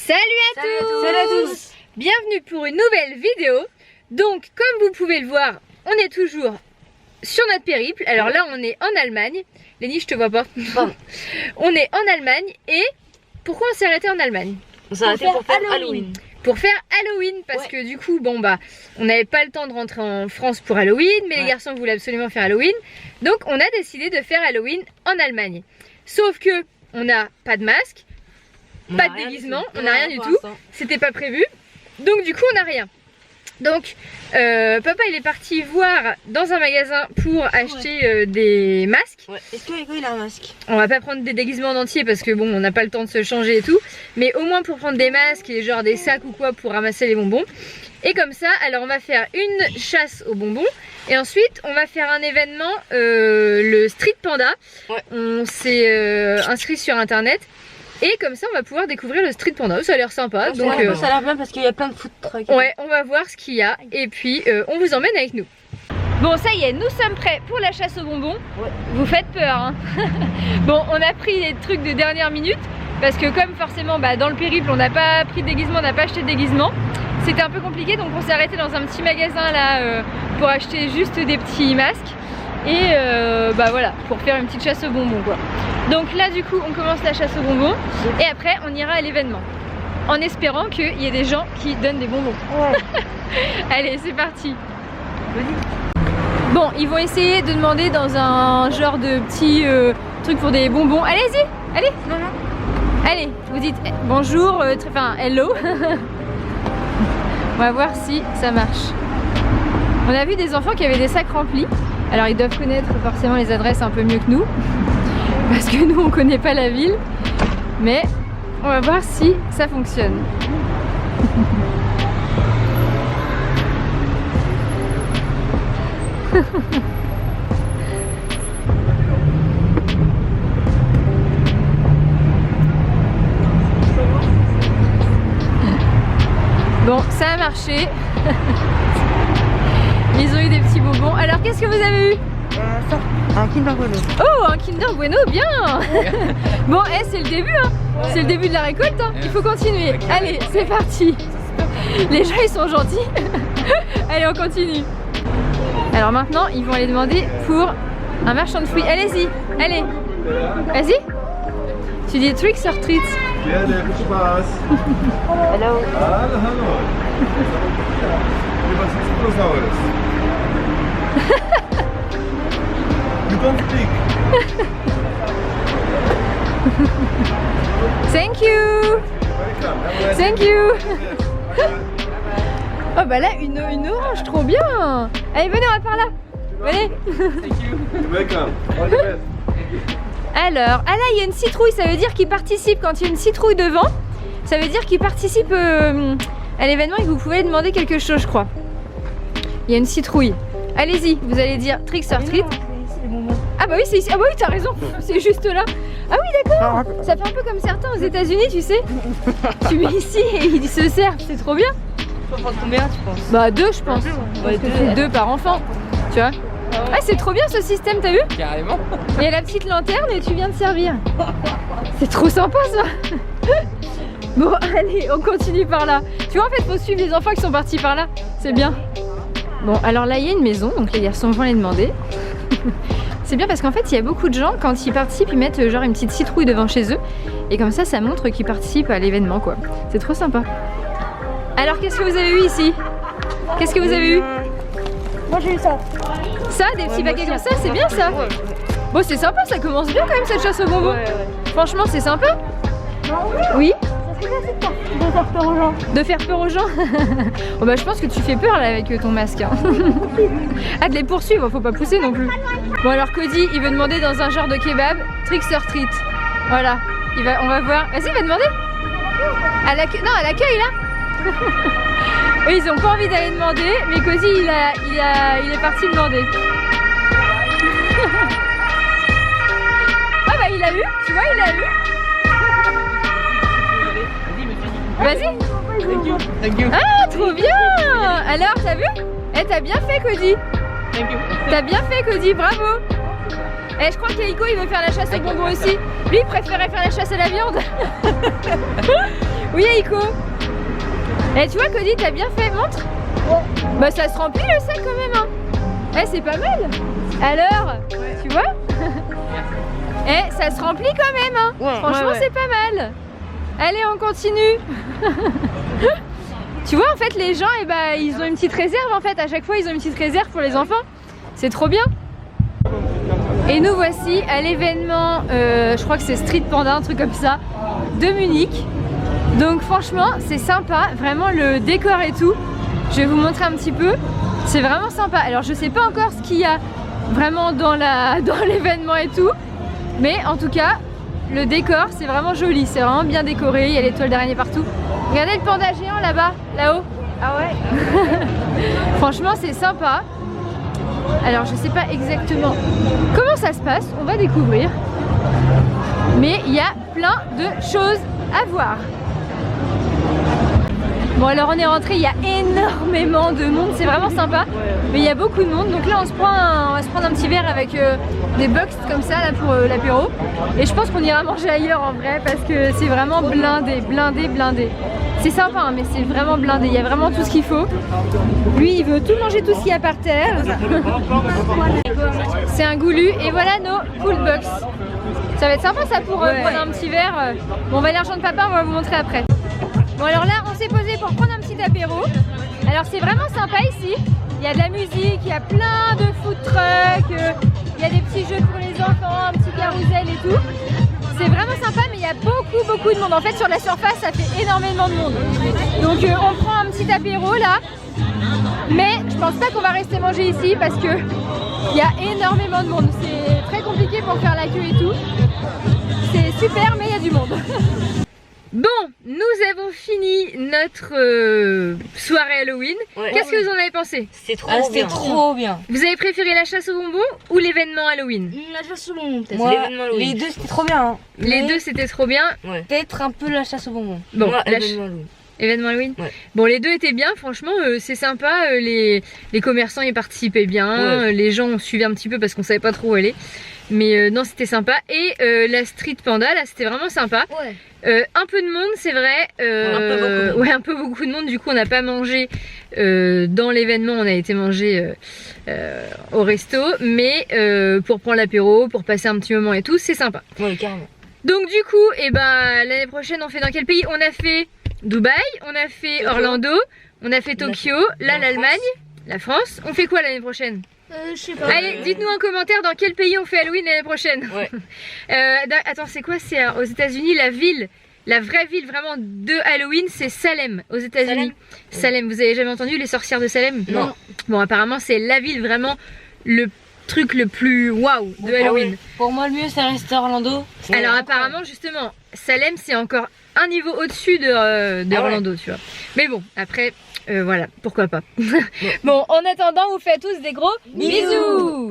Salut à tous. Bienvenue pour une nouvelle vidéo. Donc comme vous pouvez le voir, on est toujours sur notre périple. Alors là on est en Allemagne. Lénie, je te vois pas. On est en Allemagne. Et pourquoi on s'est arrêté en Allemagne? On s'est arrêté pour faire Halloween. Pour faire Halloween, parce que du coup, bon bah, on n'avait pas le temps de rentrer en France pour Halloween, mais les garçons voulaient absolument faire Halloween. Donc on a décidé de faire Halloween en Allemagne. Sauf que on n'a pas de masque, pas de déguisement, on n'a rien du tout. C'était pas prévu. Donc du coup, on n'a rien. Donc papa il est parti voir dans un magasin pour acheter des masques. Est-ce que Ego il a un masque? On va pas prendre des déguisements entiers parce que bon on n'a pas le temps de se changer et tout. Mais au moins pour prendre des masques et genre des sacs ou quoi pour ramasser les bonbons. Et comme ça, alors on va faire une chasse aux bonbons. Et ensuite on va faire un événement, le Street Panda. On s'est inscrit sur internet. Et comme ça on va pouvoir découvrir le Street Panda, ça a l'air sympa. Donc, ça a l'air bien parce qu'il y a plein de food trucks. Ouais, on va voir ce qu'il y a et puis on vous emmène avec nous. Bon ça y est, nous sommes prêts pour la chasse aux bonbons. Vous faites peur hein. Bon on a pris des trucs de dernière minute parce que comme forcément bah, dans le périple on n'a pas pris de déguisement, on n'a pas acheté de déguisement. C'était un peu compliqué donc on s'est arrêté dans un petit magasin là pour acheter juste des petits masques. Et bah voilà, pour faire une petite chasse aux bonbons quoi. Donc là du coup on commence la chasse aux bonbons et après on ira à l'événement. En espérant qu'il y ait des gens qui donnent des bonbons. Allez c'est parti. Bon ils vont essayer de demander dans un genre de petit truc pour des bonbons. Allez-y, allez. Allez, vous dites bonjour, enfin hello. On va voir si ça marche. On a vu des enfants qui avaient des sacs remplis. Alors ils doivent connaître forcément les adresses un peu mieux que nous. Parce que nous on connaît pas la ville. Mais on va voir si ça fonctionne. Bon, ça a marché. Ils ont eu des petits bonbons. Alors qu'est-ce que vous avez eu? Ça, un Kinder Bueno. Oh, un Kinder Bueno, bien. Bon, c'est le début hein. C'est le début de la récolte hein. Il faut continuer. Allez, c'est parti. Les gens ils sont gentils. Allez, on continue. Alors maintenant, ils vont aller demander pour un marchand de fruits. Allez-y, allez. Vas-y. Tu dis tricks or treats? Hello. Hello. You don't speak. Thank you. Thank you. Oh bah là une orange, trop bien. Allez venez, on va par là. Allez. Welcome. All the best. Alors, ah là il y a une citrouille, ça veut dire qu'il participe. Quand il y a une citrouille devant, ça veut dire qu'il participe à l'événement et que vous pouvez demander quelque chose je crois. Il y a une citrouille. Allez-y, vous allez dire tricks or treats. Ah bah oui c'est ici, ah bah oui t'as raison, c'est juste là. Ah oui d'accord, ça fait un peu comme certains aux États-Unis tu sais. Tu mets ici et ils se servent, c'est trop bien. Tu peux prendre combien tu penses? Bah 2 je pense, c'est 2 par enfant, tu vois. Ah c'est trop bien ce système, t'as vu? Carrément. Il y a la petite lanterne et tu viens de servir. C'est trop sympa ça. Bon allez, on continue par là. Tu vois en fait faut suivre les enfants qui sont partis par là, c'est bien. Bon alors là il y a une maison, donc les garçons vont les demander. C'est bien parce qu'en fait il y a beaucoup de gens quand ils participent ils mettent genre une petite citrouille devant chez eux. Et comme ça montre qu'ils participent à l'événement quoi. C'est trop sympa. Alors qu'est-ce que vous avez eu ici? Qu'est-ce que vous avez eu? Moi j'ai eu ça. Ça, des petits paquets comme ça, c'est bien ça. Bon c'est sympa, ça commence bien quand même cette chasse aux bonbons. Franchement c'est sympa. Oui. De faire peur aux gens. De faire peur aux gens. Oh bah je pense que tu fais peur là avec ton masque hein. Ah de les poursuivre, faut pas pousser non plus. Bon alors Cody il veut demander dans un genre de kebab tricks or treats. Voilà, on va voir. Vas-y va demander. À l'accueil là. Eux ils ont pas envie d'aller demander, mais Cody il est parti demander. Ah bah il a eu, tu vois il a eu. Vas-y. Thank you. Ah trop bien. Alors t'as vu? Eh t'as bien fait Cody. Thank you. T'as bien fait Cody, bravo. Et je crois qu'Aiko il veut faire la chasse aux bonbons aussi. Lui il préférait faire la chasse à la viande. Oui, Aiko. Et tu vois, Cody, t'as bien fait, montre. Bah, ça se remplit le sac quand même, hein. Eh, c'est pas mal. Alors, tu vois. Eh, ça se remplit quand même, hein. Franchement, c'est pas mal. Allez, on continue. Tu vois, en fait, les gens, eh ben, ils ont une petite réserve, en fait. À chaque fois, ils ont une petite réserve pour les enfants. C'est trop bien. Et nous voici à l'événement, je crois que c'est Street Panda, un truc comme ça, de Munich. Donc franchement, c'est sympa, vraiment le décor et tout. Je vais vous montrer un petit peu. C'est vraiment sympa. Alors je sais pas encore ce qu'il y a vraiment dans l'événement et tout. Mais en tout cas, le décor, c'est vraiment joli. C'est vraiment bien décoré. Il y a les toiles d'araignée partout. Regardez le panda géant là-bas, là-haut. Ah ouais. Franchement, c'est sympa. Alors je sais pas exactement comment ça se passe, on va découvrir. Mais il y a plein de choses à voir. Bon alors on est rentré, il y a énormément de monde, c'est vraiment sympa. Mais il y a beaucoup de monde, donc là on va se prendre un petit verre avec des box comme ça là pour l'apéro. Et je pense qu'on ira manger ailleurs en vrai parce que c'est vraiment blindé, blindé, blindé. C'est sympa hein, mais c'est vraiment blindé, il y a vraiment tout ce qu'il faut. Lui il veut tout manger, tout ce qu'il y a par terre. C'est un goulu et voilà nos cool box. Ça va être sympa ça pour prendre un petit verre. Bon on va aller rejoindre papa, on va vous montrer après. Bon alors là on s'est posé pour prendre un petit apéro. Alors c'est vraiment sympa ici. Il y a de la musique, il y a plein de food trucks, il y a des petits jeux pour les enfants, un petit carrousel et tout. C'est vraiment sympa mais il y a beaucoup de monde. En fait sur la surface ça fait énormément de monde. Donc on prend un petit apéro là. Mais je pense pas qu'on va rester manger ici parce que il y a énormément de monde. C'est très compliqué pour faire la queue et tout. C'est super mais il y a du monde. Bon, nous avons fini notre soirée Halloween. Qu'est-ce que vous en avez pensé? C'était trop bien. Vous avez préféré la chasse aux bonbons ou l'événement Halloween? La chasse aux bonbons peut-être. Moi, les deux c'était trop bien. Hein. Les deux c'était trop bien. Peut-être un peu la chasse aux bonbons. Bon, Moi, événement Halloween. Ouais. Bon, les deux étaient bien, franchement, c'est sympa. Les commerçants y participaient bien. Les gens ont suivi un petit peu parce qu'on savait pas trop où aller. Mais non, c'était sympa. Et la Street Panda, là, c'était vraiment sympa. Un peu de monde, c'est vrai. Un peu beaucoup de monde. Du coup, on n'a pas mangé dans l'événement. On a été manger au resto. Mais pour prendre l'apéro, pour passer un petit moment et tout, c'est sympa. Ouais, carrément. Donc du coup, l'année prochaine, on fait dans quel pays? On a fait Dubaï, on a fait Orlando, on a fait Tokyo, là l'Allemagne, la France. On fait quoi l'année prochaine? Je sais pas. Allez, dites-nous en commentaire dans quel pays on fait Halloween l'année prochaine. Attends, c'est quoi? C'est aux États-Unis, la vraie ville vraiment de Halloween, c'est Salem, aux États-Unis. Salem, vous avez jamais entendu les sorcières de Salem? Non. Bon, apparemment, c'est la ville vraiment le truc le plus waouh de Halloween. Pour moi, le mieux, ça reste Orlando. Alors, apparemment, justement, Salem, c'est encore un niveau au-dessus de Orlando, tu vois. Mais bon, après, voilà, pourquoi pas. Bon, en attendant, on vous fait à tous des gros bisous.